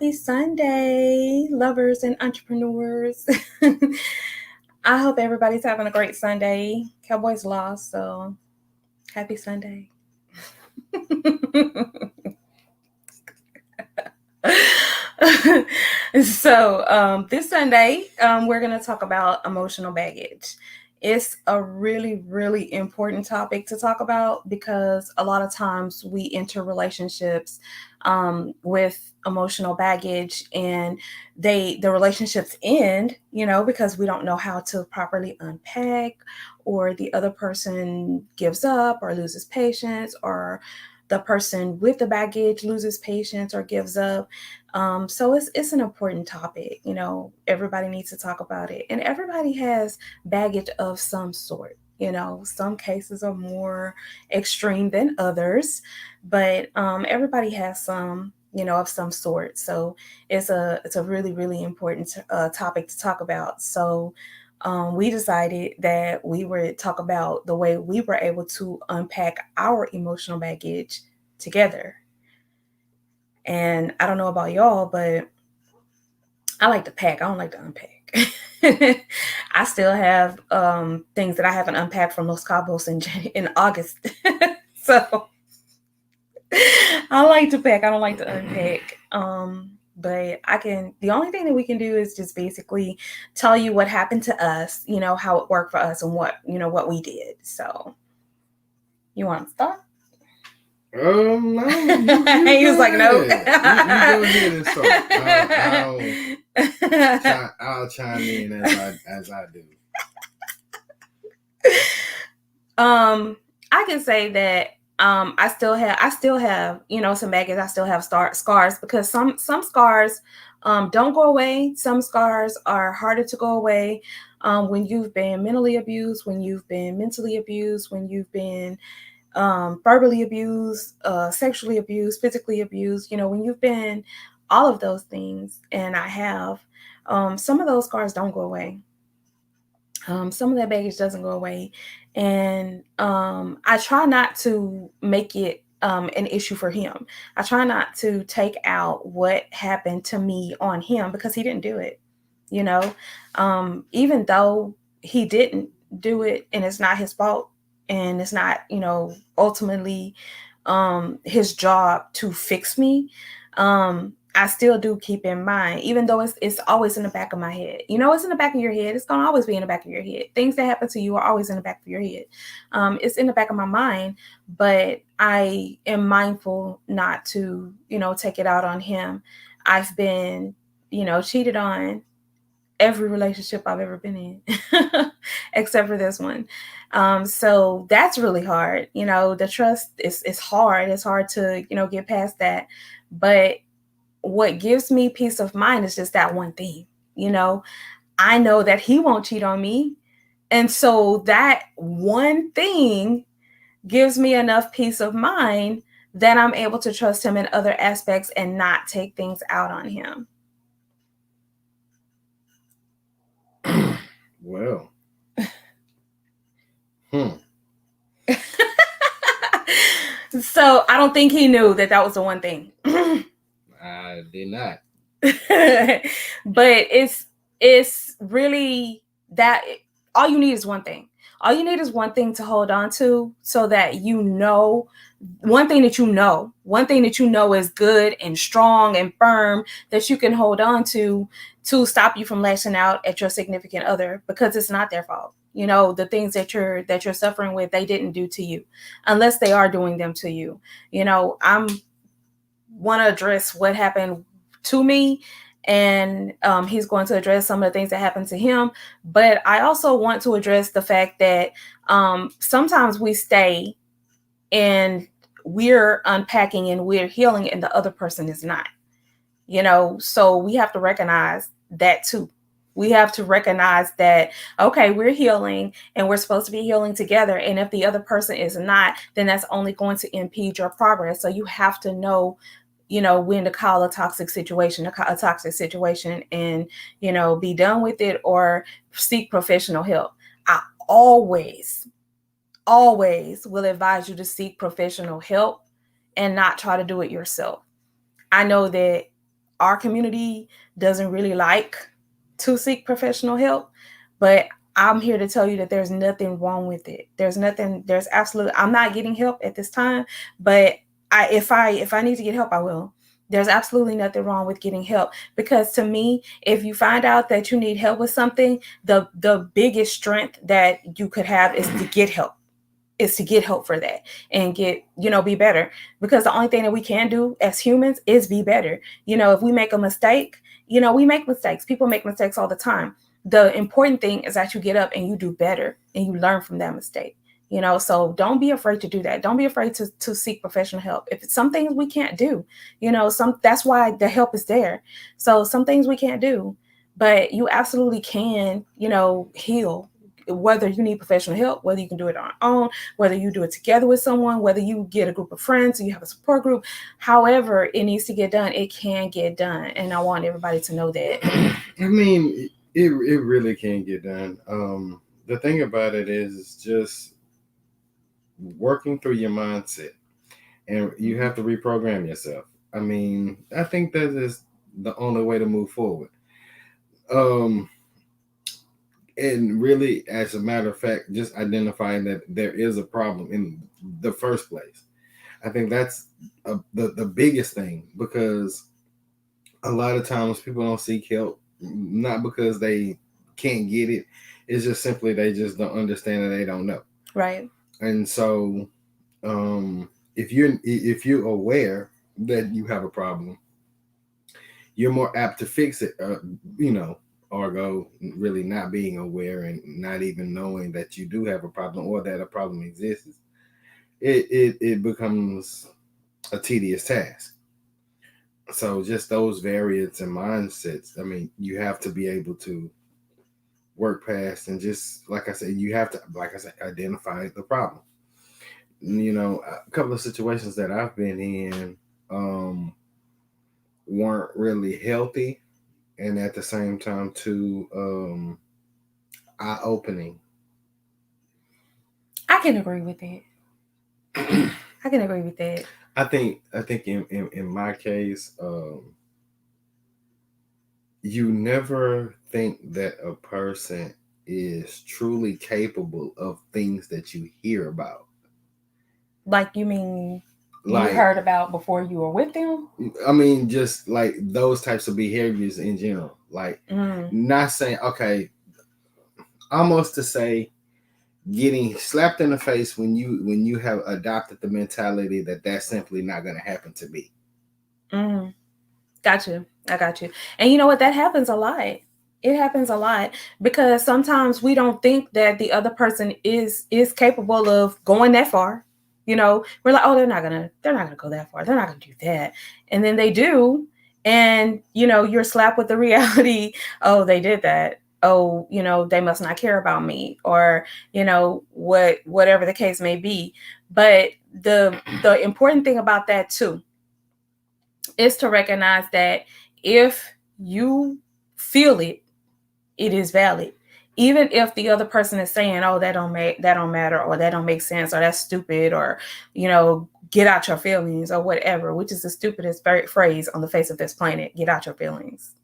Happy Sunday, lovers and entrepreneurs. I hope everybody's having a great Sunday. Cowboys lost, so happy Sunday. This Sunday, we're going to talk about emotional baggage. It's a really, really important topic to talk about because a lot of times we enter relationships with emotional baggage, and the relationships end, because we don't know how to properly unpack, or the other person gives up or loses patience, or the person with the baggage loses patience or gives up. So it's an important topic. Everybody needs to talk about it, and everybody has baggage of some sort. Some cases are more extreme than others, but everybody has some, of some sort. So it's a really, really important topic to talk about. So we decided that we would talk about the way we were able to unpack our emotional baggage together. And I don't know about y'all, but I like to pack. I don't like to unpack. I still have things that I haven't unpacked from Los Cabos in August. So I like to pack. I don't like to unpack. But the only thing that we can do is just basically tell you what happened to us, how it worked for us, and what we did. So you want to start? No, He was like, nope. You go ahead and start. I'll chime in as I do. I can say that I still have some baggage. I still have scars, because some scars don't go away. Some scars are harder to go away when you've been mentally abused, when you've been mentally abused, when you've been verbally abused, sexually abused, physically abused, when you've been all of those things. And I have some of those scars don't go away. Some of that baggage doesn't go away. And I try not to make it an issue for him. I try not to take out what happened to me on him, because he didn't do it. Even though he didn't do it, and it's not his fault, and it's not, ultimately his job to fix me. I still do keep in mind, even though it's always in the back of my head. It's in the back of your head. It's going to always be in the back of your head. Things that happen to you are always in the back of your head. It's in the back of my mind, but I am mindful not to, take it out on him. I've been, cheated on every relationship I've ever been in, except for this one. So that's really hard. The trust is hard. It's hard to, get past that. But what gives me peace of mind is just that one thing. I know that he won't cheat on me. And so that one thing gives me enough peace of mind that I'm able to trust him in other aspects and not take things out on him. Well. So I don't think he knew that was the one thing. I did not. But it's really that all you need is one thing. All you need is one thing to hold on to, so that one thing that you know is good and strong and firm, that you can hold on to stop you from lashing out at your significant other, because it's not their fault. The things that you're suffering with, they didn't do to you, unless they are doing them to you. I'm want to address what happened to me, and he's going to address some of the things that happened to him. But I also want to address the fact that sometimes we stay and we're unpacking and we're healing, and the other person is not. So we have to recognize that too. We have to recognize that, okay, we're healing and we're supposed to be healing together. And if the other person is not, then that's only going to impede your progress. So you have to know, when to call a toxic situation, and, be done with it, or seek professional help. I always will advise you to seek professional help and not try to do it yourself. I know that our community doesn't really like to seek professional help, but I'm here to tell you that there's nothing wrong with it. There's absolutely, I'm not getting help at this time, but if I need to get help, I will. There's absolutely nothing wrong with getting help, because to me, if you find out that you need help with something, the biggest strength that you could have is to get help for that and get, be better. Because the only thing that we can do as humans is be better. If we make a mistake, we make mistakes. People make mistakes all the time. The important thing is that you get up and you do better and you learn from that mistake. So don't be afraid to do that. Don't be afraid to seek professional help. If it's some things we can't do, that's why the help is there. So some things we can't do, but you absolutely can, heal. Whether you need professional help, whether you can do it on your own, whether you do it together with someone, whether you get a group of friends, you have a support group, however it needs to get done, it can get done. And I want everybody to know that. I mean, it really can get done. The thing about it is just working through your mindset, and you have to reprogram yourself. I mean, I think that is the only way to move forward. Um, and really, as a matter of fact, just identifying that there is a problem in the first place. I think that's the biggest thing, because a lot of times people don't seek help, not because they can't get it. It's just simply they just don't understand and they don't know. Right. And so, if you're aware that you have a problem, you're more apt to fix it. Argo really not being aware and not even knowing that you do have a problem or that a problem exists, it becomes a tedious task. So just those variants and mindsets, I mean, you have to be able to work past, and just like I said, you have to, like I said, identify the problem. A couple of situations that I've been in um, weren't really healthy, and at the same time too, eye opening. I can agree with that. I can agree with that. I think in my case, you never think that a person is truly capable of things that you hear about. Like, you mean you Like, heard about before you were with them? I mean, just like those types of behaviors in general. Like, Mm. not saying, okay, almost to say getting slapped in the face when you have adopted the mentality that that's simply not going to happen to me. Mm. Got you. I got you. And you know what? That happens a lot. It happens a lot because sometimes we don't think that the other person is capable of going that far. We're like, oh, they're not gonna go that far. They're not gonna do that. And then they do, and you're slapped with the reality. Oh, they did that. Oh, they must not care about me, or whatever the case may be. But the important thing about that too is to recognize that if you feel it, it is valid. Even if the other person is saying, "Oh, that don't matter," or "That don't make sense," or "That's stupid," or "Get out your feelings," or whatever, which is the stupidest phrase on the face of this planet. Get out your feelings,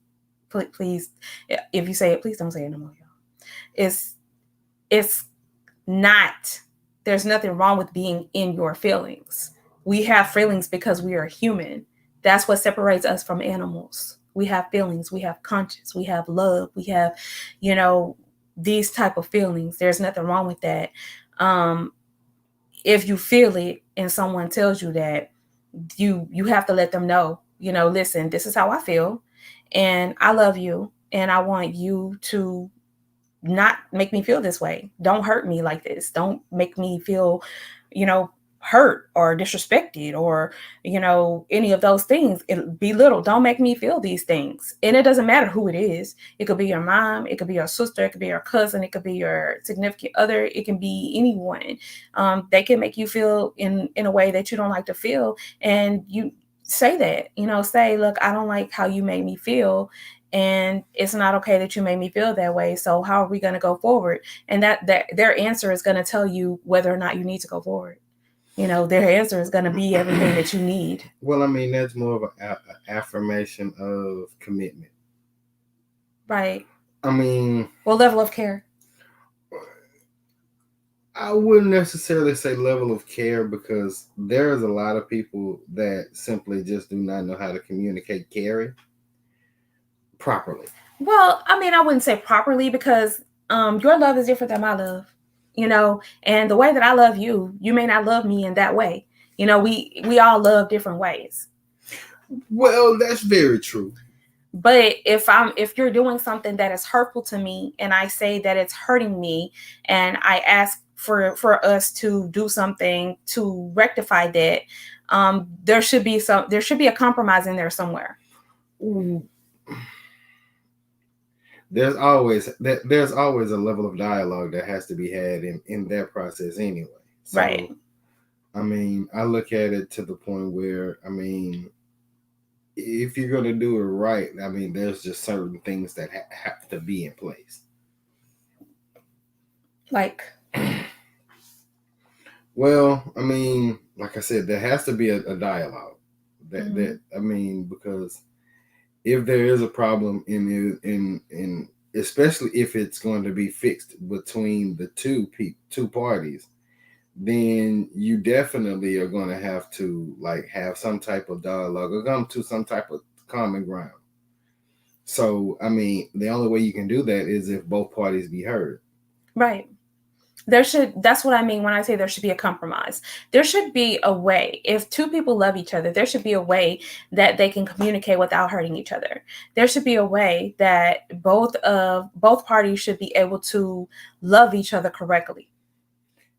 please. If you say it, please don't say it no more, y'all. It's not. There's nothing wrong with being in your feelings. We have feelings because we are human. That's what separates us from animals. We have feelings, we have conscience, we have love, we have, you know, these type of feelings. There's nothing wrong with that. Um, if you feel it and someone tells you that, you have to let them know, listen, this is how I feel, and I love you, and I want you to not make me feel this way. Don't hurt me like this. Don't make me feel, you know, hurt or disrespected or, any of those things. It belittle. Don't make me feel these things. And it doesn't matter who it is. It could be your mom, it could be your sister, it could be your cousin, it could be your significant other, it can be anyone. They can make you feel in a way that you don't like to feel. And you say that, say, look, I don't like how you made me feel, and it's not okay that you made me feel that way, so how are we going to go forward? And that their answer is going to tell you whether or not you need to go forward. their answer is going to be everything that you need. Well, I mean, that's more of an affirmation of commitment. Right. I mean, What level of care? I wouldn't necessarily say level of care because there's a lot of people that simply just do not know how to communicate caring properly. Well, I mean, I wouldn't say properly because your love is different than my love, and the way that I love you, you may not love me in that way. We all love different ways. Well, that's very true. But if you're doing something that is hurtful to me and I say that it's hurting me and I ask for us to do something to rectify that, there should be a compromise in there somewhere. Ooh, there's always a level of dialogue that has to be had in that process anyway. Right. So I mean, I look at it to the point where, I mean, if you're going to do it right, I mean, there's just certain things that have to be in place. Like, Well, I mean, like I said, there has to be a dialogue. That I mean, because if there is a problem in especially if it's going to be fixed between the two parties, then you definitely are going to have to like have some type of dialogue or come to some type of common ground. So, I mean, the only way you can do that is if both parties be heard. right. That's what I mean when I say there should be a compromise. There should be a way. If two people love each other, there should be a way that they can communicate without hurting each other. There should be a way that both parties should be able to love each other correctly.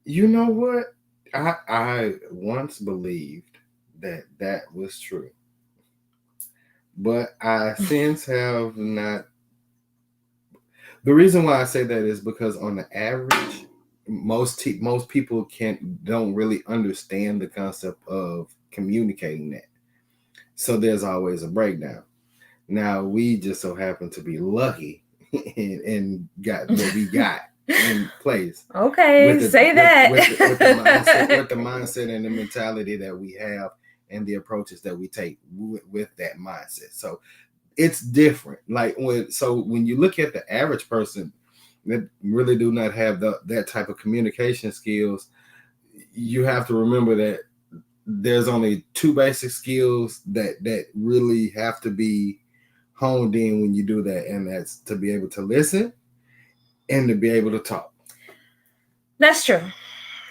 You know what? I once believed that was true, but I since have not. The reason why I say that is because on the average, most people don't really understand the concept of communicating that. So there's always a breakdown. Now we just so happen to be lucky and got what we got in place Okay, with the say that. with the mindset and the mentality that we have and the approaches that we take with that mindset. So it's different. Like when you look at the average person that really do not have that type of communication skills, you have to remember that there's only two basic skills that really have to be honed in when you do that, and that's to be able to listen and to be able to talk. That's true.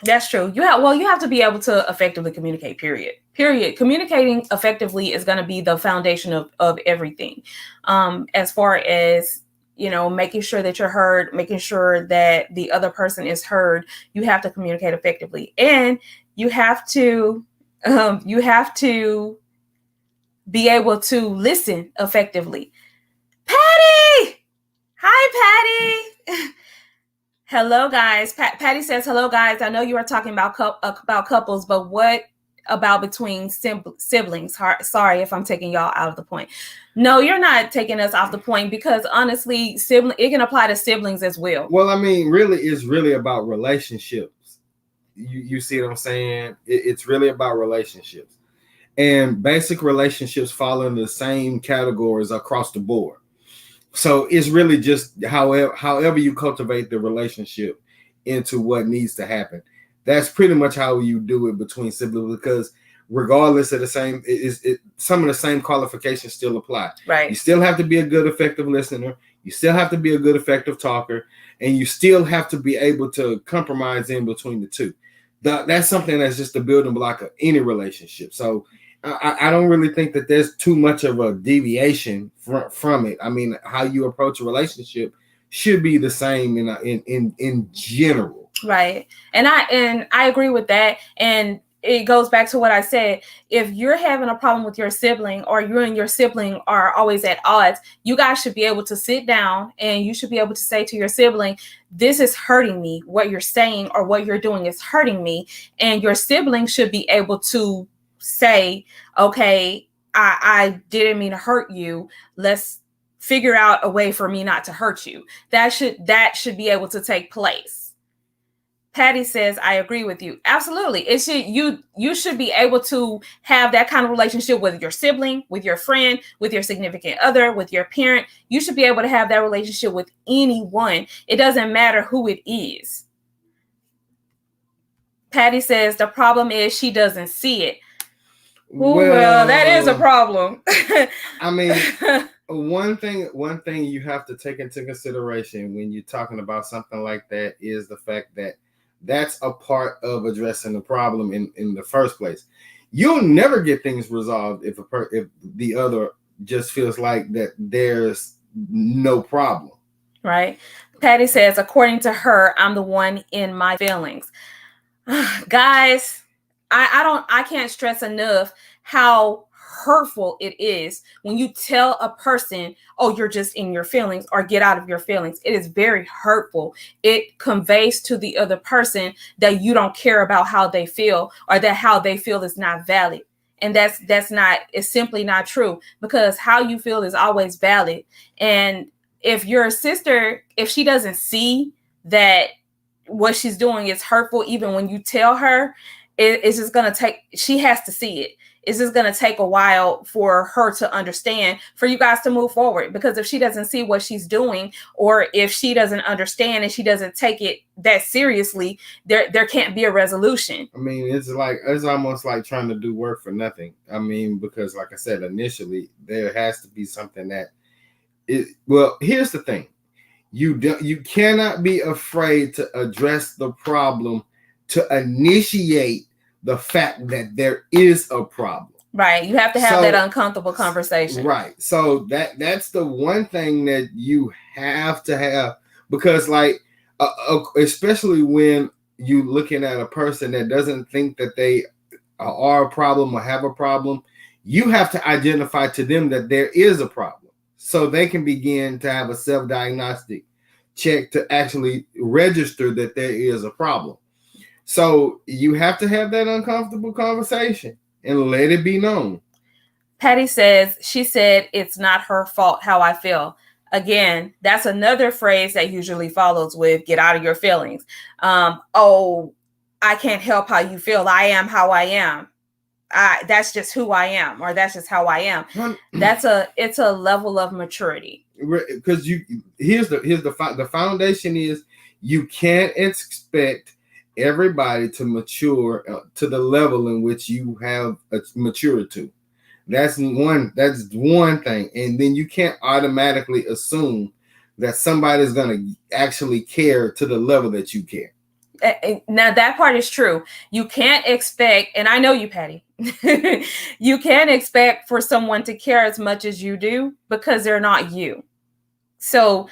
That's true. You have to be able to effectively communicate, period. Period. Communicating effectively is going to be the foundation of everything. As far as, making sure that you're heard, making sure that the other person is heard, you have to communicate effectively. And you have to be able to listen effectively. Patty! Hi, Patty! Hello, guys. Patty says, "Hello, guys. I know you are talking about couples, but what about between siblings? Sorry if I'm taking y'all out of the point. No, you're not taking us off the point because honestly, it can apply to siblings as well. Well, I mean, really, it's really about relationships. You see what I'm saying? It's really about relationships, and basic relationships fall in the same categories across the board. So it's really just however you cultivate the relationship into what needs to happen. That's pretty much how you do it between siblings, because regardless of some of the same qualifications still apply. Right. You still have to be a good, effective listener. You still have to be a good, effective talker, and you still have to be able to compromise in between the two. That's something that's just a building block of any relationship. So I don't really think that there's too much of a deviation from it. I mean, how you approach a relationship should be the same in general. Right. And I agree with that. And it goes back to what I said. If you're having a problem with your sibling, or you and your sibling are always at odds, you guys should be able to sit down and you should be able to say to your sibling, this is hurting me. What you're saying or what you're doing is hurting me. And your sibling should be able to say, okay, I didn't mean to hurt you. Let's figure out a way for me not to hurt you. That should be able to take place. Patty says, I agree with you. Absolutely. It should you should be able to have that kind of relationship with your sibling, with your friend, with your significant other, with your parent. You should be able to have that relationship with anyone. It doesn't matter who it is. Patty says the problem is she doesn't see it. Well, that is a problem. I mean, one thing you have to take into consideration when you're talking about something like that is the fact that that's a part of addressing the problem in the first place. You'll never get things resolved if if the other just feels like that there's no problem. Right. Patty says, according to her, I'm the one in my feelings. Guys, I can't stress enough how hurtful it is when you tell a person, oh, you're just in your feelings, or get out of your feelings. It is very hurtful. It conveys to the other person that you don't care about how they feel, or that how they feel is not valid. And it's simply not true, because how you feel is always valid. And if your sister, if she doesn't see that what she's doing is hurtful, even when you tell her, it's just going to take, she has to see it. It's just going to take a while for her to understand, for you guys to move forward. Because if she doesn't see what she's doing, or if she doesn't understand and she doesn't take it that seriously, there can't be a resolution. I mean, it's almost like trying to do work for nothing. I mean, because like I said, initially there has to be something that well, here's the thing. You cannot be afraid to address the problem, to initiate the fact that there is a problem. Right. You have to have that uncomfortable conversation. Right. So that's the one thing that you have to have, because like especially when you looking at a person that doesn't think that they are a problem or have a problem, you have to identify to them that there is a problem, so they can begin to have a self-diagnostic check to actually register that there is a problem. So you have to have that uncomfortable conversation and let it be known. Patty says, she said, it's not her fault how I feel. Again, that's another phrase that usually follows with get out of your feelings. Oh, I can't help how you feel. I am how I am. That's just who I am, or that's just how I am. It's a level of maturity. Because here's the foundation is you can't expect everybody to mature to the level in which you have matured to. That's one thing, and then you can't automatically assume that somebody's going to actually care to the level that you care. Now that part is true. You can't expect, and I know you, Patty, you can't expect for someone to care as much as you do, because they're not you. So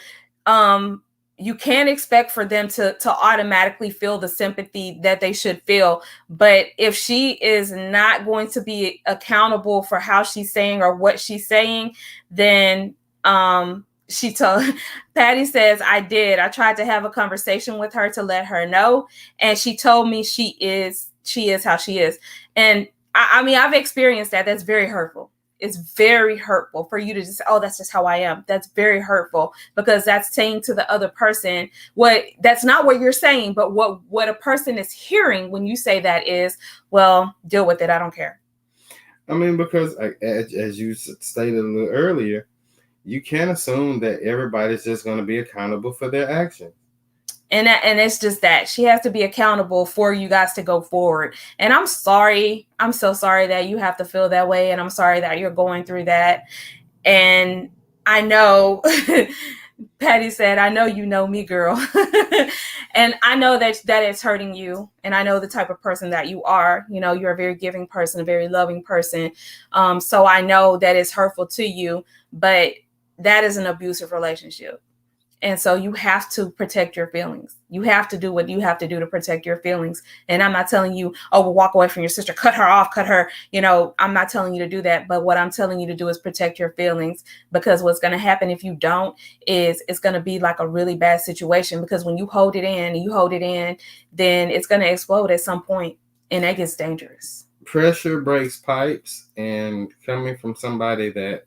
you can't expect for them to automatically feel the sympathy that they should feel. But if she is not going to be accountable for how she's saying or what she's saying, then she told Patty says, I tried to have a conversation with her to let her know, and she told me she is how she is. And I mean, I've experienced that. That's very hurtful. It's very hurtful for you to just, oh, that's just how I am. That's very hurtful, because that's saying to the other person that's not what you're saying, but what a person is hearing when you say that is, well, deal with it. I don't care. I mean, because as you stated a little earlier, you can't assume that everybody's just going to be accountable for their actions. And it's just that she has to be accountable for you guys to go forward. And I'm sorry. I'm so sorry that you have to feel that way. And I'm sorry that you're going through that. And I know, Patty said, I know you know me, girl. And I know that it's hurting you. And I know the type of person that you are. You know, you're a very giving person, a very loving person. So I know that it's hurtful to you, but that is an abusive relationship. And so you have to protect your feelings. You have to do what you have to do to protect your feelings. And I'm not telling you, oh, well, walk away from your sister, cut her off, cut her. You know, I'm not telling you to do that. But what I'm telling you to do is protect your feelings, because what's going to happen if you don't is it's going to be like a really bad situation, because when you hold it in, then it's going to explode at some point, and that gets dangerous. Pressure breaks pipes, and coming from somebody that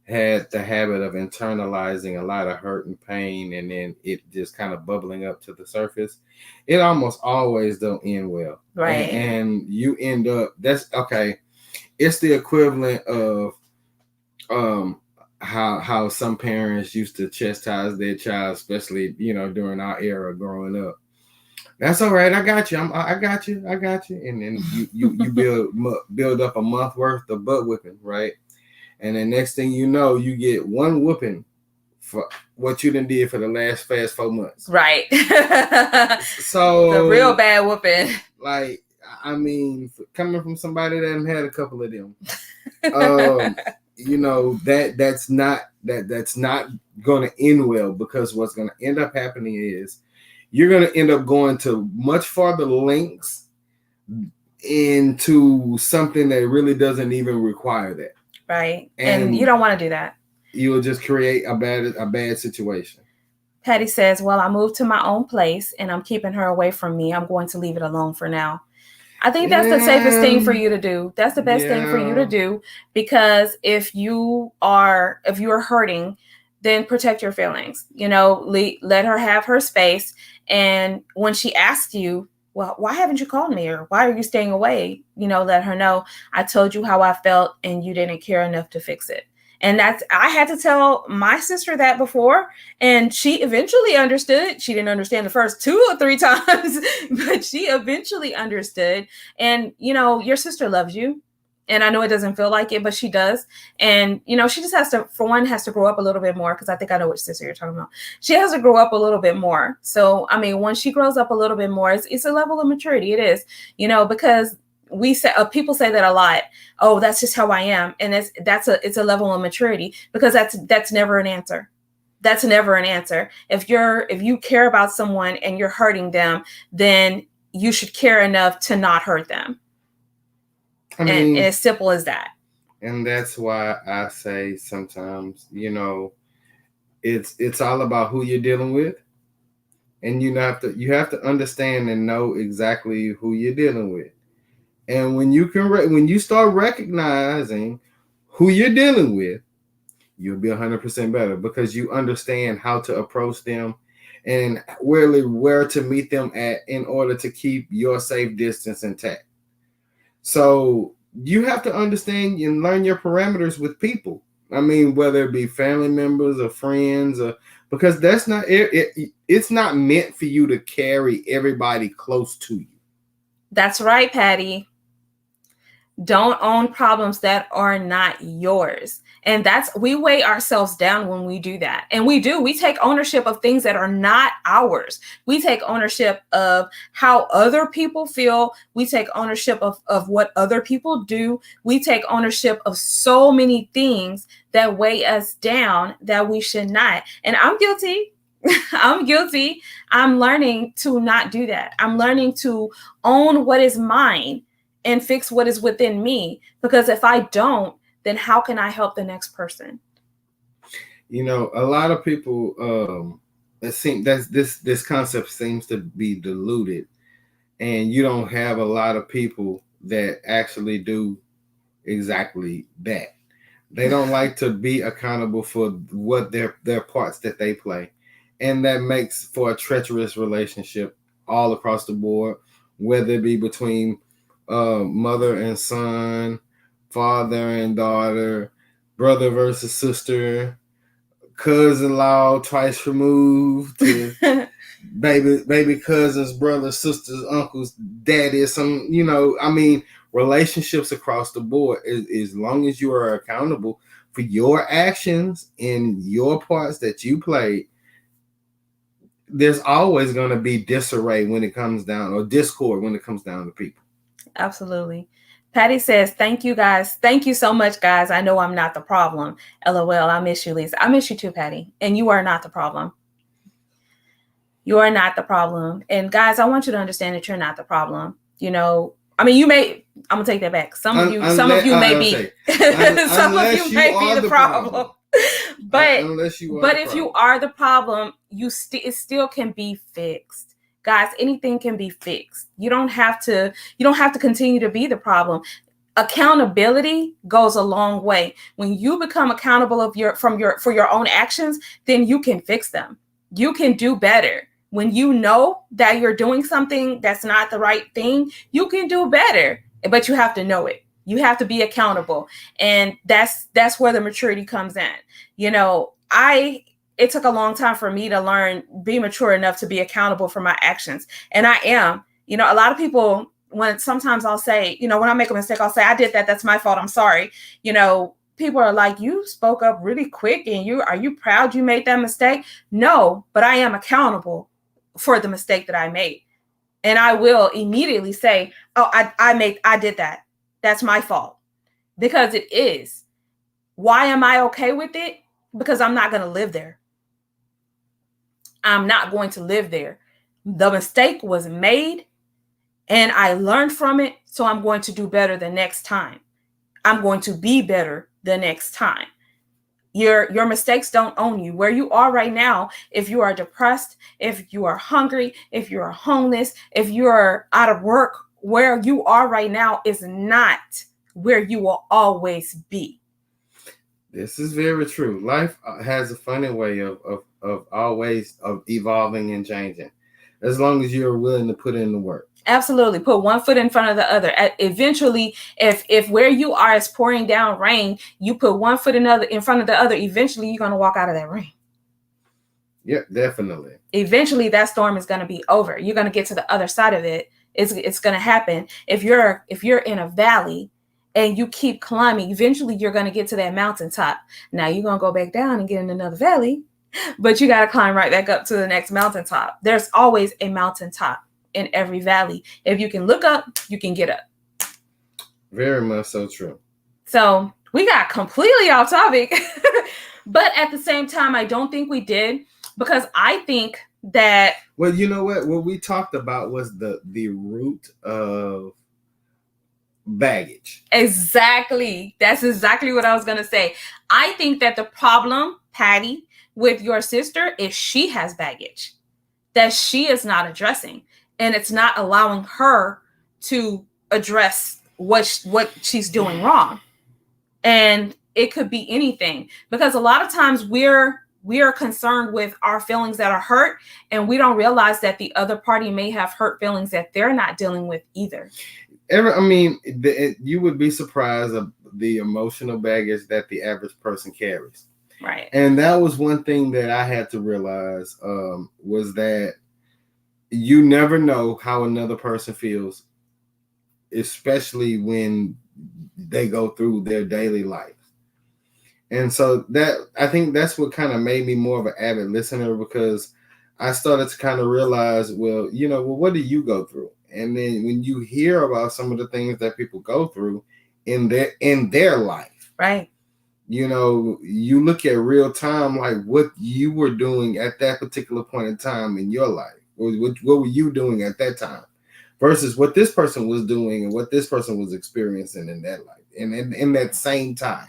had the habit of internalizing a lot of hurt and pain, and then it just kind of bubbling up to the surface, it almost always don't end well. Right. And you end up, that's okay. It's the equivalent of um how some parents used to chastise their child, especially during our era growing up. That's all right. I got you. I got you. I got you. And then you build up a month worth of butt whipping, right? And then next thing you know, you get one whooping for what you done did for the last 4 months. Right. So the real bad whooping. Like, I mean, coming from somebody that had a couple of them, that's not going to end well, because what's going to end up happening is you're going to end up going to much farther lengths into something that really doesn't even require that. Right. And you don't want to do that. You'll just create a bad situation. Patty says, well, I moved to my own place and I'm keeping her away from me. I'm going to leave it alone for now. I think that's the safest thing for you to do. That's the best thing for you to do, because if you're hurting, then protect your feelings. Let her have her space. And when she asks you, well, why haven't you called me, or why are you staying away? Let her know, I told you how I felt and you didn't care enough to fix it. And I had to tell my sister that before, and she eventually understood. She didn't understand the first 2 or 3 times, but she eventually understood. And, your sister loves you. And I know it doesn't feel like it, but she does. And, she just has to grow up a little bit more, because I think I know which sister you're talking about. She has to grow up a little bit more. So, I mean, when she grows up a little bit more, it's a level of maturity. It is, because people say that a lot. Oh, that's just how I am. And it's a level of maturity, because that's never an answer. That's never an answer. If you care about someone and you're hurting them, then you should care enough to not hurt them. I mean, and as simple as that. And that's why I say sometimes, it's all about who you're dealing with. And you have to understand and know exactly who you're dealing with. And when you start recognizing who you're dealing with, you'll be 100% better, because you understand how to approach them and where to meet them at in order to keep your safe distance intact. So you have to understand and learn your parameters with people. I mean, whether it be family members or friends, because that's not it's not meant for you to carry everybody close to you. That's right, Patty. Don't own problems that are not yours. And we weigh ourselves down when we do that. And we take ownership of things that are not ours. We take ownership of how other people feel. We take ownership of what other people do. We take ownership of so many things that weigh us down that we should not. And I'm guilty. I'm guilty. I'm learning to not do that. I'm learning to own what is mine and fix what is within me. Because if I don't, then how can I help the next person? A lot of people, it seems that this concept seems to be diluted, and you don't have a lot of people that actually do exactly that. They don't like to be accountable for what their parts that they play, and that makes for a treacherous relationship all across the board, whether it be between mother and son, father and daughter, brother versus sister, cousin-in-law twice removed, to baby cousins, brothers, sisters, uncles, daddies. Relationships across the board. As long as you are accountable for your actions and your parts that you played, there's always going to be disarray when it comes down, or discord when it comes down to people. Absolutely. Patty says, thank you guys. Thank you so much, guys. I know I'm not the problem. LOL. I miss you, Lysa. I miss you too, Patty. And you are not the problem. You are not the problem. And guys, I want you to understand that you're not the problem. I'm going to take that back. Some of you may be the problem. But if you are the problem, it still can be fixed. Guys, anything can be fixed. You don't have to continue to be the problem. Accountability goes a long way. When you become accountable for your own actions, then you can fix them. You can do better. When you know that you're doing something that's not the right thing, you can do better, but you have to know it. You have to be accountable, and that's where the maturity comes in. You know, I it took a long time for me to learn, be mature enough to be accountable for my actions, and I am. You know, a lot of people, when sometimes I'll say, you know, when I make a mistake, I'll say, I did that. That's my fault. I'm sorry. You know, people are like, you spoke up really quick, and are you proud you made that mistake? No, but I am accountable for the mistake that I made. And I will immediately say, oh, I did that. That's my fault, because it is. Why am I okay with it? Because I'm not going to live there. I'm not going to live there. The mistake was made and I learned from it. So I'm going to do better the next time. I'm going to be better the next time. Your mistakes don't own you. Where you are right now, if you are depressed, if you are hungry, if you are homeless, if you are out of work, where you are right now is not where you will always be. This is very true. Life has a funny way of always of evolving and changing, as long as you're willing to put in the work. Absolutely. Put one foot in front of the other. Eventually, if where you are is pouring down rain, you put one foot in front of the other, eventually you're going to walk out of that rain. Yeah, definitely. Eventually that storm is going to be over. You're going to get to the other side of it. It's going to happen. If you're in a valley and you keep climbing, eventually you're going to get to that mountaintop. Now you're going to go back down and get in another valley, but you got to climb right back up to the next mountaintop. There's always a mountaintop in every valley. If you can look up, you can get up. Very much so true. So we got completely off topic, but at the same time, I don't think we did, because I think that, well, you know what we talked about was the root of baggage. Exactly. That's exactly what I was going to say. I think that the problem, Patty, with your sister is she has baggage that she is not addressing, and it's not allowing her to address what she's doing wrong. And it could be anything, because a lot of times we are concerned with our feelings that are hurt, and we don't realize that the other party may have hurt feelings that they're not dealing with either. You would be surprised of the emotional baggage that the average person carries. Right. And that was one thing that I had to realize, was that you never know how another person feels, especially when they go through their daily life. And so that, I think that's what kind of made me more of an avid listener, because I started to kind of realize, well, what do you go through? And then when you hear about some of the things that people go through in their life, right? You look at real time, like what you were doing at that particular point in time in your life. What were you doing at that time versus what this person was doing and what this person was experiencing in that life and in that same time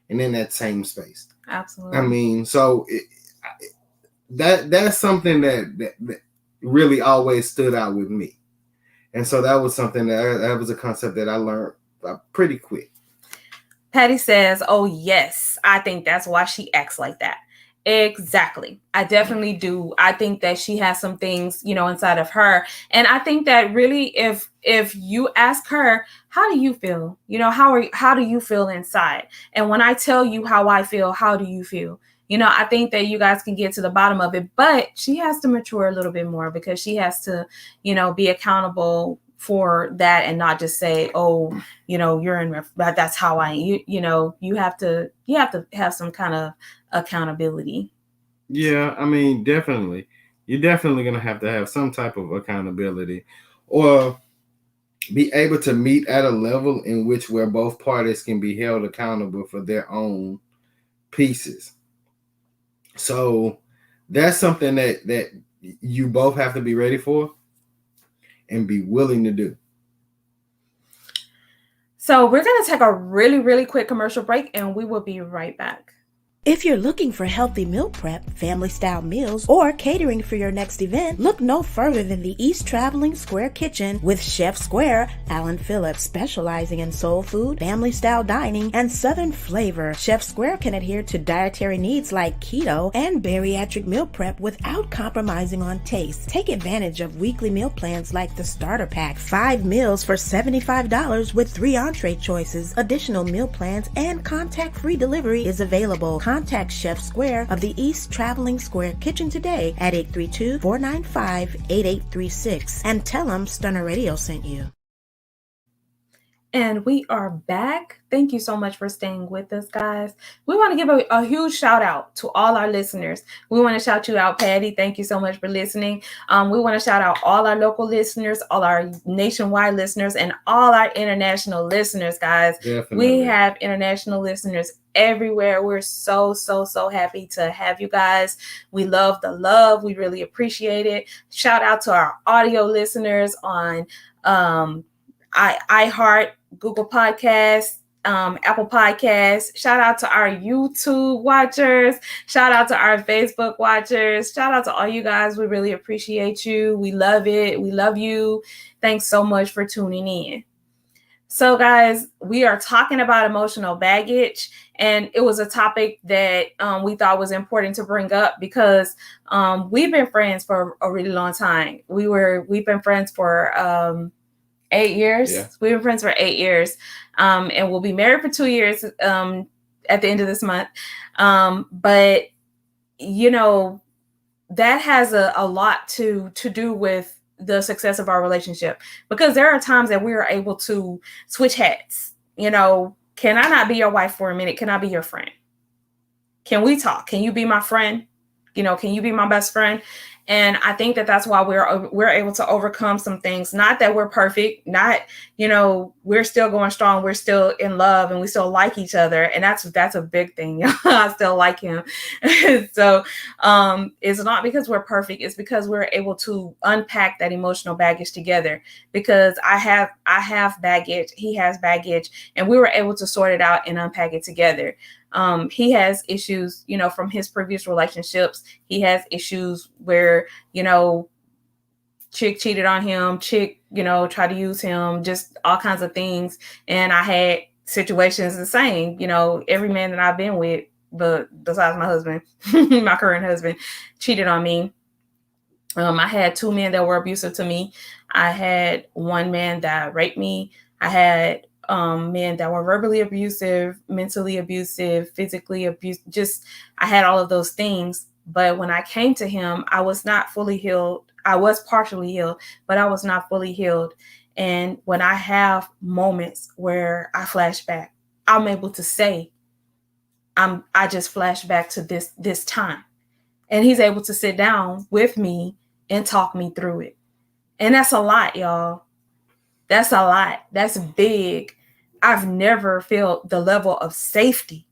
and in that same space. Absolutely. I mean, so that's something that really always stood out with me. And so that was something that was a concept that I learned pretty quick. Patty says, oh, yes, I think that's why she acts like that. Exactly. I definitely do. I think that she has some things, inside of her. And I think that really, if you ask her, how do you feel? How do you feel inside? And when I tell you how I feel, how do you feel? I think that you guys can get to the bottom of it, but she has to mature a little bit more, because she has to, be accountable for that and not just say, oh, you're in, that's how you have to have some kind of accountability. Yeah, I mean, definitely. You're definitely going to have some type of accountability, or be able to meet at a level in which where both parties can be held accountable for their own pieces. So that's something that you both have to be ready for and be willing to do. So we're going to take a really, really quick commercial break, and we will be right back. If you're looking for healthy meal prep, family-style meals, or catering for your next event, look no further than the East Traveling Square Kitchen with Chef Square, Alan Phillips, specializing in soul food, family-style dining, and southern flavor. Chef Square can adhere to dietary needs like keto and bariatric meal prep without compromising on taste. Take advantage of weekly meal plans like the Starter Pack, 5 meals for $75 with 3 entree choices. Additional meal plans and contact-free delivery is available. Contact Chef Square of the East Traveling Square Kitchen today at 832-495-8836 and tell them Stunner Radio sent you. And we are back. Thank you so much for staying with us, guys. We want to give a huge shout out to all our listeners. We want to shout you out, Patty. Thank you so much for listening. We want to shout out all our local listeners, all our nationwide listeners, and all our international listeners, guys. Definitely. We have international listeners everywhere. We're so happy to have you guys. We love the love. We really appreciate it. Shout out to our audio listeners on iHeart, Google Podcasts, Apple Podcasts. Shout out to our YouTube watchers. Shout out to our Facebook watchers. Shout out to all you guys. We really appreciate you. We love it. We love you. Thanks so much for tuning in. So, guys, we are talking about emotional baggage, and it was a topic that we thought was important to bring up because we've been friends for a really long time. We've been friends for 8 years. Yeah. We've been friends for 8 years, and we'll be married for 2 years at the end of this month. But you know, that has a lot to do with the success of our relationship, because there are times that we are able to switch hats. You know, can I not be your wife for a minute? Can I be your friend? Can we talk? Can you be my friend? You know, can you be my best friend? And I think that that's why we're able to overcome some things. Not that we're perfect, not, you know, we're still going strong. We're still in love and we still like each other. And that's a big thing. I still like him. So it's not because we're perfect. It's because we're able to unpack that emotional baggage together, because I have baggage. He has baggage, and we were able to sort it out and unpack it together. He has issues, you know, from his previous relationships. He has issues where, you know, chick cheated on him, chick, you know, tried to use him, just all kinds of things. And I had situations the same, you know, every man that I've been with, but besides my husband, my current husband, cheated on me. I had 2 men that were abusive to me. I had 1 man that raped me. I had men that were verbally abusive, mentally abusive, physically abusive. Just, I had all of those things. But when I came to him, I was not fully healed. I was partially healed, but I was not fully healed. And when I have moments where I flash back, I'm able to say, I just flash back to this time. And he's able to sit down with me and talk me through it. And that's a lot, y'all. That's a lot. That's big. I've never felt the level of safety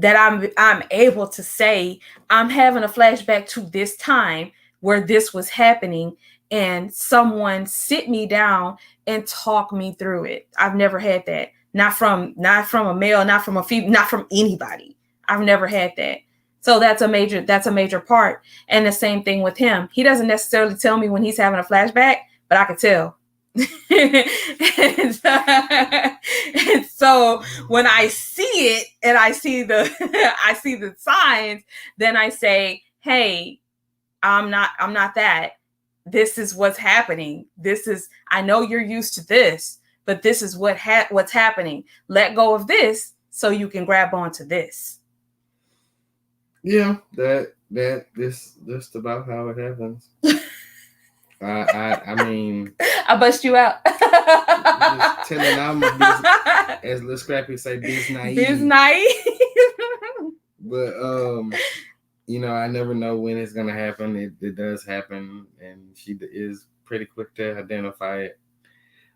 that I'm able to say, I'm having a flashback to this time where this was happening, and someone sit me down and talk me through it. I've never had that. Not from a male, not from a female, not from anybody. I've never had that. So that's a major part. And the same thing with him. He doesn't necessarily tell me when he's having a flashback, but I could tell. and so when I see it and I see the signs, then I say, hey, I'm not that. This is what's happening. I know you're used to this, but this is what's happening. Let go of this so you can grab onto this. Yeah, this just about how it happens. I mean, I bust you out. Just telling I'm as Lil Scrappy say, biz naive. Biz naive. But you know, I never know when it's gonna happen. It does happen, and she is pretty quick to identify it.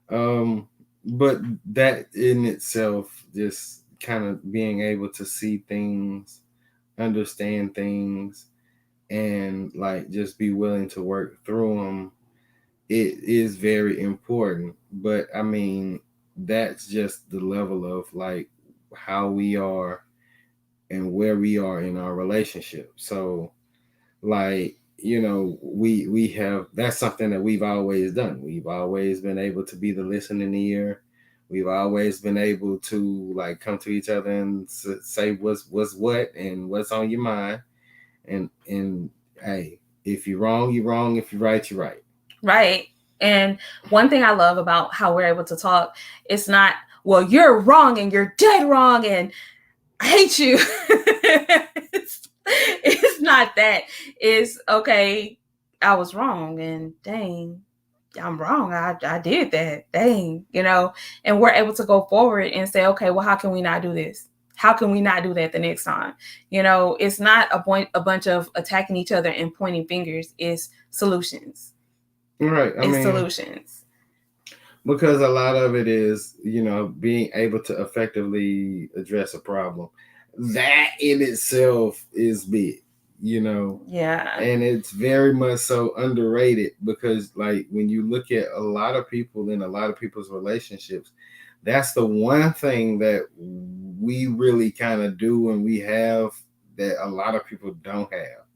But that in itself, just kind of being able to see things, understand things, and like just be willing to work through them, it is very important. But I mean, that's just the level of like how we are and where we are in our relationship. So, like, we have, that's something that we've always done. We've always been able to be the listening ear. We've always been able to, like, come to each other and say what's what and what's on your mind. And hey, if you're wrong, you're wrong. If you're right, you're right. Right. And one thing I love about how we're able to talk, it's not, well, you're wrong and you're dead wrong and I hate you. It's not that. It's okay, I was wrong and dang, I'm wrong. I did that. Dang, and we're able to go forward and say, okay, well, how can we not do this? How can we not do that the next time? It's not a bunch of attacking each other and pointing fingers. It's solutions. Right. I mean, solutions. Because a lot of it is, being able to effectively address a problem. That in itself is big, Yeah. And it's very much so underrated because, like, when you look at a lot of people in a lot of people's relationships, that's the one thing that we really kind of do and we have that a lot of people don't have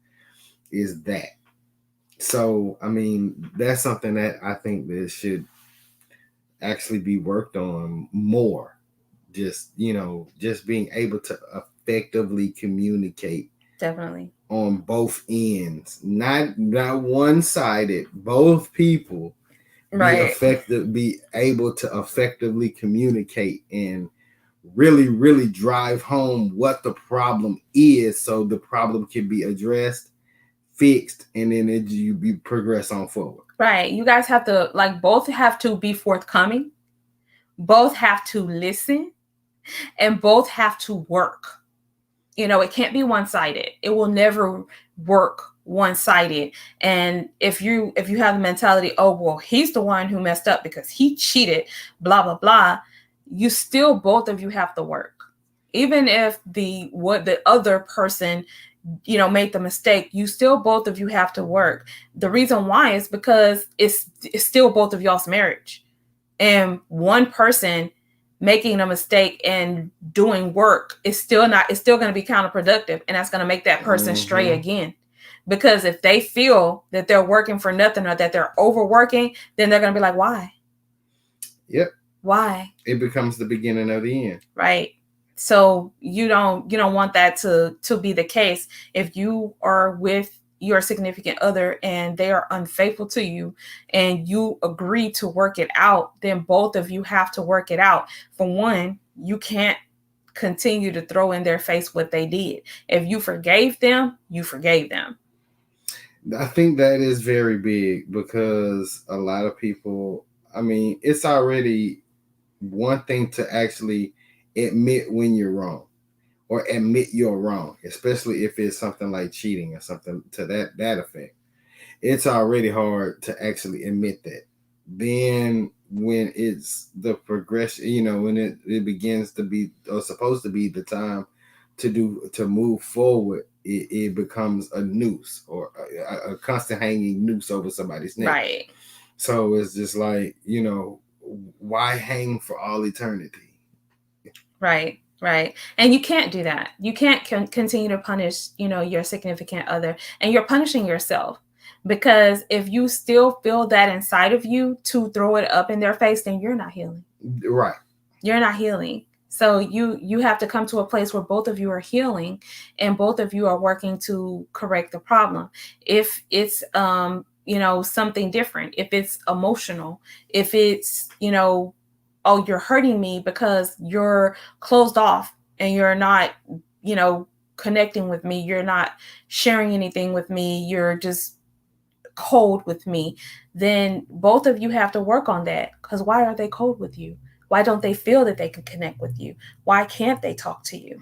is that. So, I mean, that's something that I think that should actually be worked on more. Just being able to effectively communicate. Definitely. On both ends, not one-sided. Both people right. be able to effectively communicate and really, really drive home what the problem is, so the problem can be addressed, fixed, and then you be progress on forward. Right. You guys have to, like, both have to be forthcoming. Both have to listen, and both have to work. It can't be one-sided. It will never work one-sided. And if you have the mentality, oh, well, he's the one who messed up because he cheated, blah, blah, blah, you still, both of you have to work. Even if the other person, made the mistake, you still, both of you have to work. The reason why is because it's still both of y'all's marriage. And one person making a mistake and doing work is still going to be counterproductive, and that's going to make that person stray again. Because if they feel that they're working for nothing or that they're overworking, then they're going to be like, why? Yep. Why? It becomes the beginning of the end. Right. So you don't want that to be the case. If you are with your significant other and they are unfaithful to you and you agree to work it out, then both of you have to work it out. For one, you can't continue to throw in their face what they did. If you forgave them, you forgave them. I think that is very big because a lot of people, I mean, it's already one thing to actually admit when you're wrong or admit you're wrong, especially if it's something like cheating or something to that effect. It's already hard to actually admit that. Then when it's the progression, when it begins to be, or supposed to be, the time to move forward, it becomes a noose or a constant hanging noose over somebody's neck. Right. So it's just like, why hang for all eternity? Right. Right. And you can't do that. You can't continue to punish, your significant other, and you're punishing yourself. Because if you still feel that inside of you to throw it up in their face, then you're not healing. Right. You're not healing. So you have to come to a place where both of you are healing and both of you are working to correct the problem. If it's something different, if it's emotional, if it's, oh, you're hurting me because you're closed off and you're not, connecting with me, you're not sharing anything with me, you're just cold with me, then both of you have to work on that. Because why are they cold with you? Why don't they feel that they can connect with you? Why can't they talk to you?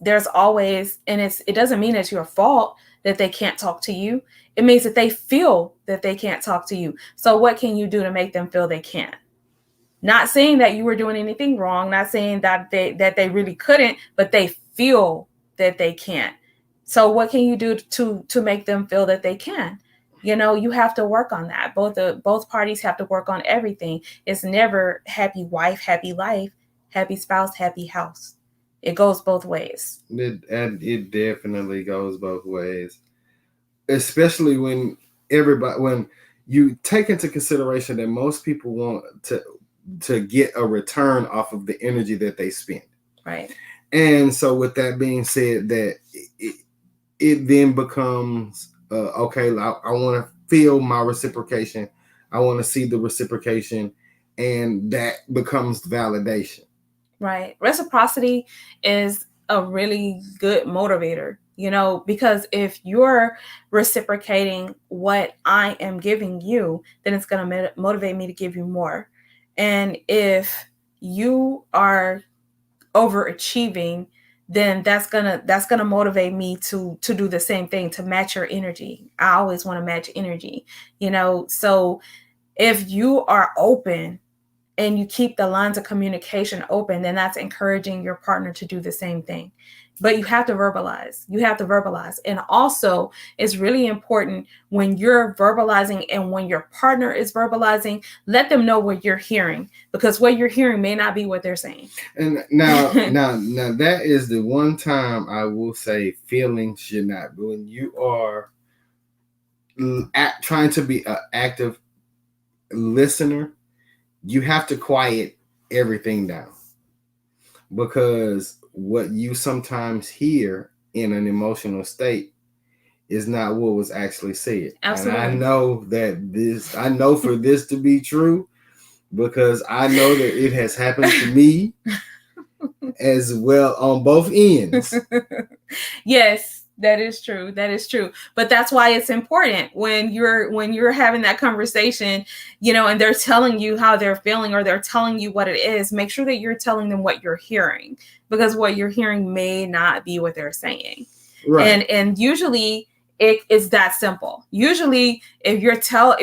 There's always, and it doesn't mean it's your fault that they can't talk to you. It means that they feel that they can't talk to you. So what can you do to make them feel they can? Not saying that you were doing anything wrong, not saying that they really couldn't, but they feel that they can't. So what can you do to make them feel that they can? You have to work on that. Both parties have to work on everything. It's never happy wife, happy life, happy spouse, happy house. It goes both ways. It definitely goes both ways, especially when you take into consideration that most people want to get a return off of the energy that they spend. Right. And so with that being said, that it then becomes okay, I want to feel my reciprocation. I want to see the reciprocation, and that becomes validation. Right. Reciprocity is a really good motivator, because if you're reciprocating what I am giving you, then it's going to motivate me to give you more. And if you are overachieving, then that's gonna motivate me to do the same thing, to match your energy. I always want to match energy, so if you are open and you keep the lines of communication open, then that's encouraging your partner to do the same thing. But you have to verbalize. And also, it's really important when you're verbalizing and when your partner is verbalizing, let them know what you're hearing, because what you're hearing may not be what they're saying. And now that is the one time I will say feelings should not. When you are trying to be an active listener, you have to quiet everything down, because what you sometimes hear in an emotional state is not what was actually said. Absolutely. And I know for this to be true, because I know that it has happened to me as well on both ends. Yes. That is true. But that's why it's important when you're having that conversation, and they're telling you how they're feeling or they're telling you what it is, make sure that you're telling them what you're hearing, because what you're hearing may not be what they're saying. Right. And usually it is that simple. Usually if you tell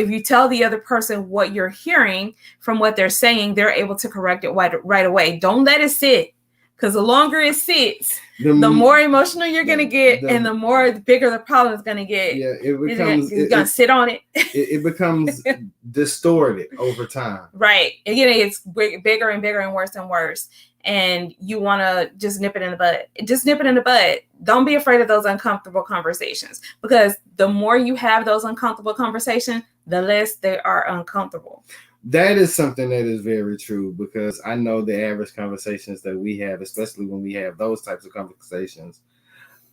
the other person what you're hearing from what they're saying, they're able to correct it right away. Don't let it sit. Because the longer it sits, the more emotional you're going to get, and the bigger the problem is going to get. Yeah, you're going to sit on it. It becomes distorted over time. Right. Again, it's bigger and bigger and worse and worse. And you want to just nip it in the bud. Don't be afraid of those uncomfortable conversations, because the more you have those uncomfortable conversations, the less they are uncomfortable. That is something that is very true, because I know the average conversations that we have, especially when we have those types of conversations,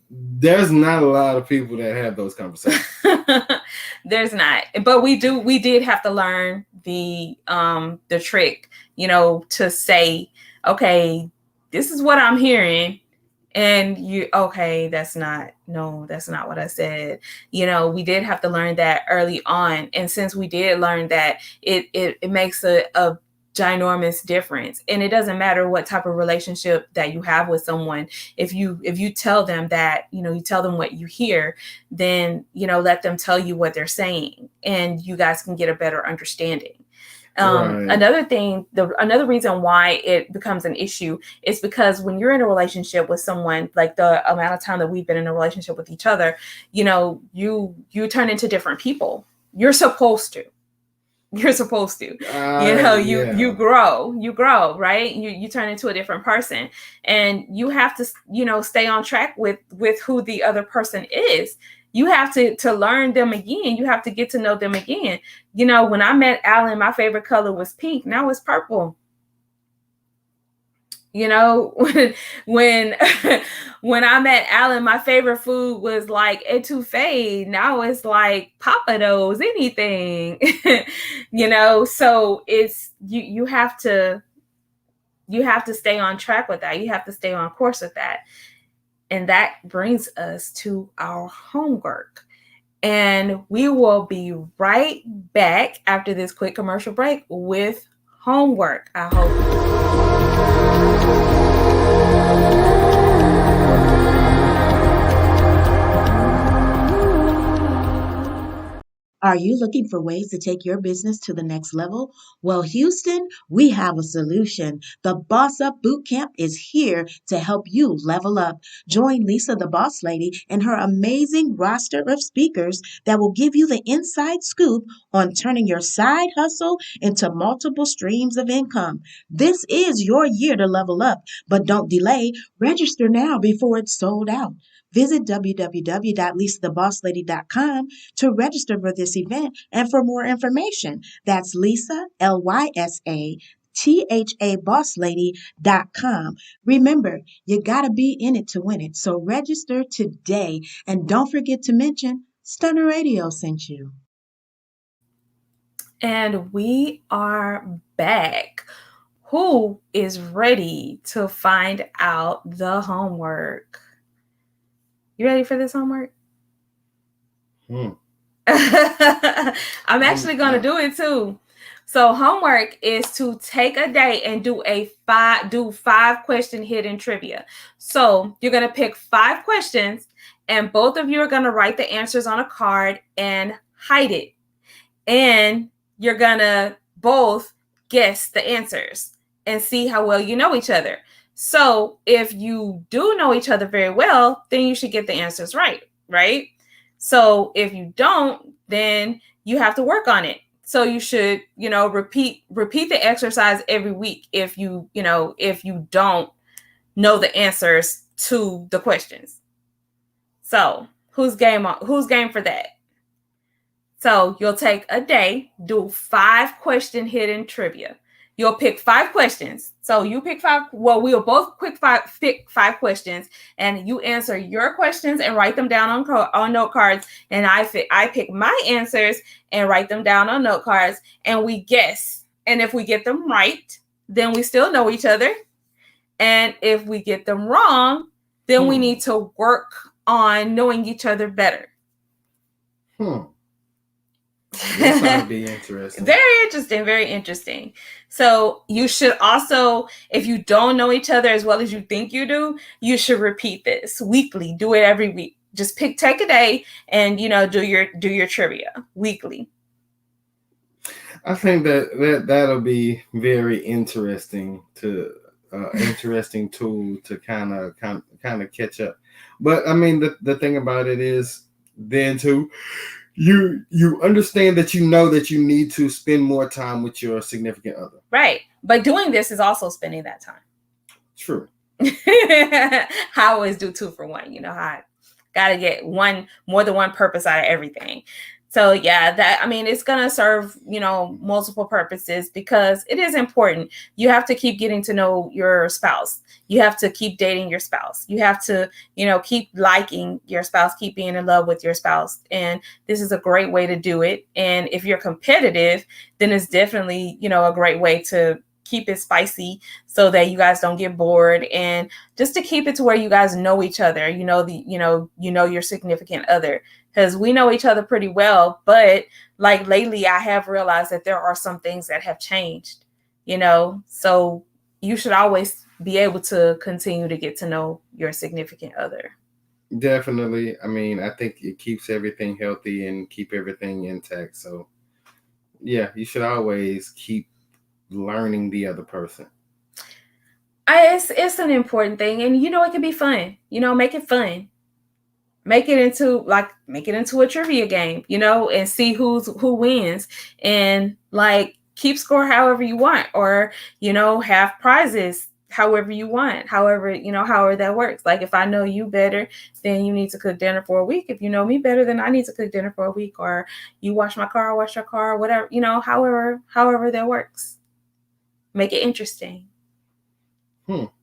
there's not a lot of people that have those conversations. There's not, but we did have to learn the trick, to say, okay, this is what I'm hearing. And that's not what I said. We did have to learn that early on. And since we did learn that, it makes a ginormous difference. And it doesn't matter what type of relationship that you have with someone. If you tell them that, you tell them what you hear, then, let them tell you what they're saying, and you guys can get a better understanding. Right. Another reason why it becomes an issue is because when you're in a relationship with someone, like the amount of time that we've been in a relationship with each other, you turn into different people. You're supposed to. You grow, right? You turn into a different person, and you have to, stay on track with who the other person is. You have to learn them again. You have to get to know them again. When I met Alan, my favorite color was pink. Now it's purple. When when I met Alan, my favorite food was like etouffee. Now it's like Papados, anything. So it's you have to stay on track with that. You have to stay on course with that. And that brings us to our homework. And we will be right back after this quick commercial break with homework. I hope. Are you looking for ways to take your business to the next level? Well, Houston, we have a solution. The Boss Up Bootcamp is here to help you level up. Join Lisa, the Boss Lady, and her amazing roster of speakers that will give you the inside scoop on turning your side hustle into multiple streams of income. This is your year to level up, but don't delay. Register now before it's sold out. Visit www.lisabosslady.com to register for this event and for more information. That's Lysa, Lysa, bosslady.com. Remember, you got to be in it to win it. So register today and don't forget to mention Stunner Radio sent you. And we are back. Who is ready to find out the homework? You ready for this homework? I'm actually going to do it too. So homework is to take a day and do five question hidden trivia. So you're going to pick 5 questions and both of you are going to write the answers on a card and hide it. And you're going to both guess the answers and see how well you know each other. So if you do know each other very well, then you should get the answers right? So if you don't, then you have to work on it. So you should, repeat the exercise every week if you don't know the answers to the questions. So who's game for that? So you'll take a day, do 5 question hidden trivia. You'll pick 5 questions. So you pick 5. Well, we'll both pick 5 questions, and you answer your questions and write them down on note cards. And I pick my answers and write them down on note cards, and we guess. And if we get them right, then we still know each other. And if we get them wrong, then we need to work on knowing each other better. This might be interesting. Very interesting. So you should also, if you don't know each other as well as you think you do, you should repeat this weekly. Do it every week. Just take a day and do your trivia weekly. I think that'll be very interesting interesting tool to kind of catch up. But I mean, the thing about it is then too, you understand that you know that you need to spend more time with your significant other. Right. But doing this is also spending that time. True. I always do 2 for 1. You know how I gotta get more than one purpose out of everything. So yeah, it's gonna serve, multiple purposes because it is important. You have to keep getting to know your spouse. You have to keep dating your spouse. You have to, keep liking your spouse, keep being in love with your spouse. And this is a great way to do it. And if you're competitive, then it's definitely, a great way to keep it spicy so that you guys don't get bored, and just to keep it to where you guys know each other, your significant other, because we know each other pretty well. But like lately, I have realized that there are some things that have changed, so you should always be able to continue to get to know your significant other. Definitely. I think it keeps everything healthy and keep everything intact. So yeah, you should always keep learning the other person. It's an important thing, and it can be fun. Make it fun. Make it into a trivia game, and see who wins, and keep score however you want, or have prizes however you want, however that works. Like if I know you better, then you need to cook dinner for a week. If you know me better, then I need to cook dinner for a week, or you wash my car, I wash your car, whatever, however that works. Make it interesting.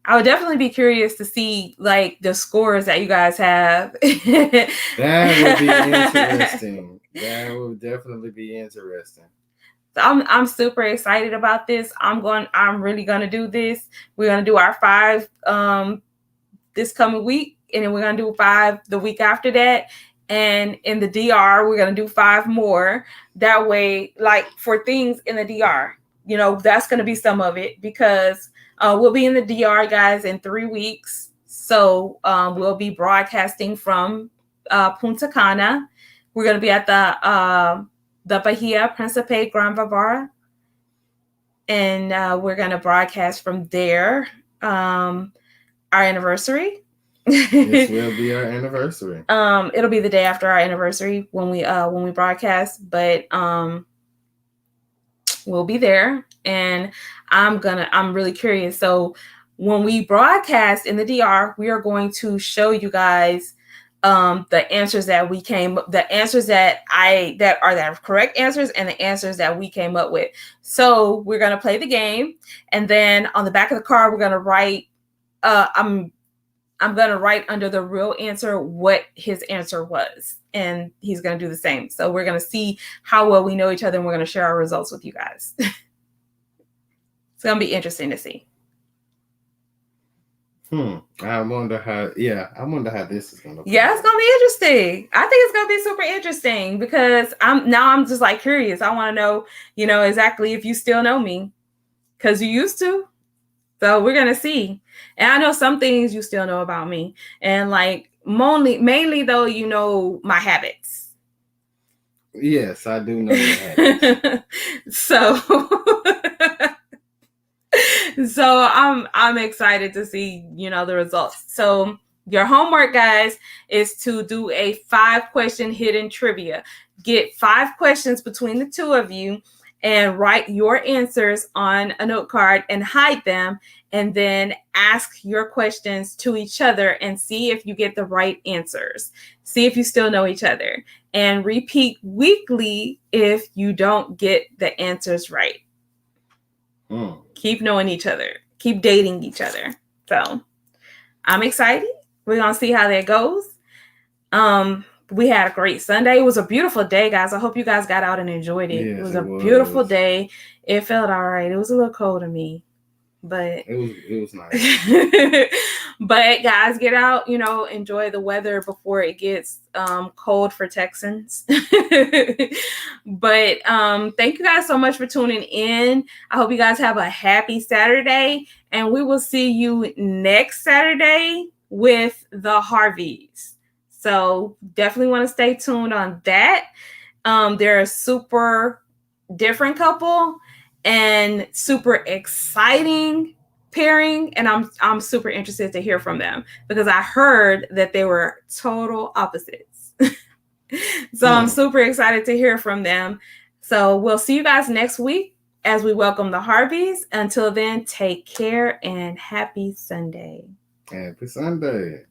I would definitely be curious to see the scores that you guys have. That would be interesting. That would definitely be interesting. So I'm super excited about this. I'm really gonna do this. We're gonna do our 5 this coming week, and then we're gonna do 5 the week after that. And in the DR, we're gonna do 5 more. That way, for things in the DR, that's gonna be some of it, because we'll be in the DR, guys, in 3 weeks. So we'll be broadcasting from Punta Cana. We're going to be at the the Bahia Principe Gran Bavara. And we're going to broadcast from there our anniversary. This will be our anniversary. It'll be the day after our anniversary when we broadcast, but we'll be there, and I'm really curious. So when we broadcast in the DR, we are going to show you guys the answers that are correct answers, and the answers that we came up with. So we're going to play the game, and then on the back of the card, we're going to write, I'm going to write under the real answer what his answer was, and he's going to do the same. So we're going to see how well we know each other, and we're going to share our results with you guys. It's going to be interesting to see. I wonder how this is going to Yeah, it's going to be interesting. I think it's going to be super interesting because I'm just like curious. I want to know, exactly if you still know me, because you used to. So we're going to see. And I know some things you still know about me. And like mainly though, my habits. Yes, I do know your habits. So I'm excited to see, the results. So your homework, guys, is to do a 5-question hidden trivia. Get 5 questions between the two of you and write your answers on a note card and hide them, and then ask your questions to each other and see if you get the right answers. See if you still know each other, and repeat weekly if you don't get the answers right. Keep knowing each other. Keep dating each other. So I'm excited. We're going to see how that goes. We had a great Sunday. It was a beautiful day, guys. I hope you guys got out and enjoyed it. Yes, it was a beautiful day. It felt all right. It was a little cold to me, but it was nice. But guys, get out, enjoy the weather before it gets cold for Texans. But thank you guys so much for tuning in. I hope you guys have a happy Saturday, and we will see you next Saturday with the Harveys. So definitely want to stay tuned on that. They're a super different couple and super exciting pairing, and I'm super interested to hear from them because I heard that they were total opposites. So I'm super excited to hear from them. So we'll see you guys next week as we welcome the Harveys. Until then, take care and happy Sunday. Happy Sunday.